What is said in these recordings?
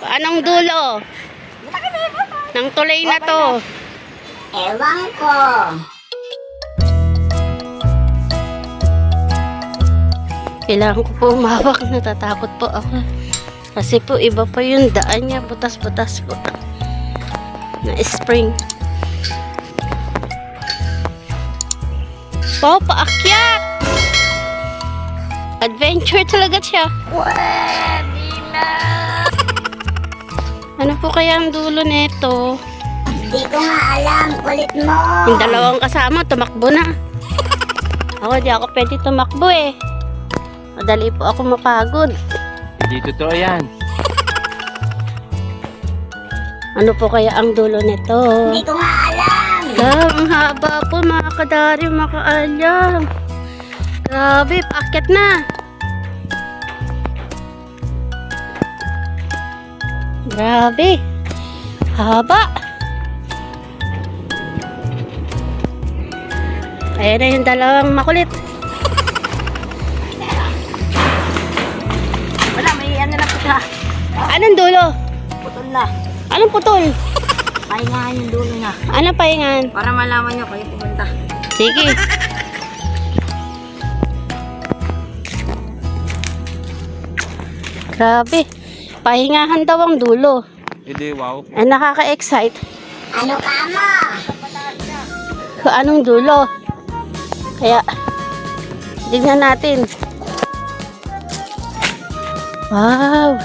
Anong dulo? Nang tulay na to. Ewan ko. Kailangan ko po umawak. Natatakot po ako. Kasi po iba pa yung daan niya. Butas-butas po. Na spring. Oh, paakyat! Adventure talaga siya. Pwede na. Ano po kaya ang dulo nito? Hindi ko nga alam. Kulit mo. Yung dalawang kasama, tumakbo na. Ako, di ako pwede tumakbo eh. Madali po ako mapagod. Hindi totoo yan. Ano po kaya ang dulo nito? Hindi ko nga alam. Ang haba po mga kadari, mga kaalyam. Grabe, paakyat na. Grabe. Haba. Ayan na yung dalawang makulit. Wala, may ano na po siya. Anong dulo? Putol na. Anong putol? Pahingahan yung dulo niya. Ano pahingan? Para malaman nyo kayo pupunta. Sige. Grabe. Pahingahan daw ang dulo. Hindi, wow. Ay, nakaka-excite. Ano ka mo? Kung anong dulo. Kaya, tignan natin. Wow.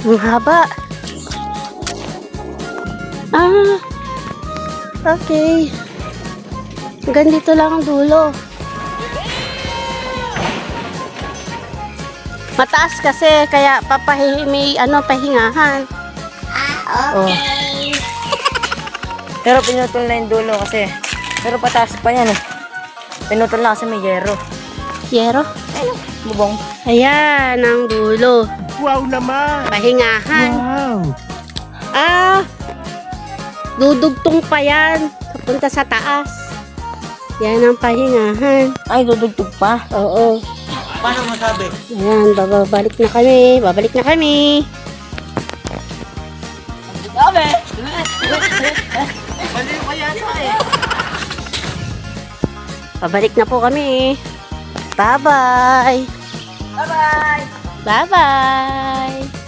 Ang haba. Okay. Hanggang dito lang ang dulo. Mataas kasi, kaya may pahingahan. Okay. Pero pinutol na yung dulo kasi. Pero pataas pa yan eh. Pinutol na kasi may yero. Yero. Bubong. Ayan ang dulo. Wow naman! Pahingahan. Wow! Dudugtong pa yan. Papunta sa taas. Yan ang pahingahan. Ay, dudugtog pa. Oo. Paano masabi? Ayan, babalik na kami. Babalik na kami. Sabi! Babalik na po kami. Bye-bye. Bye-bye! Bye-bye.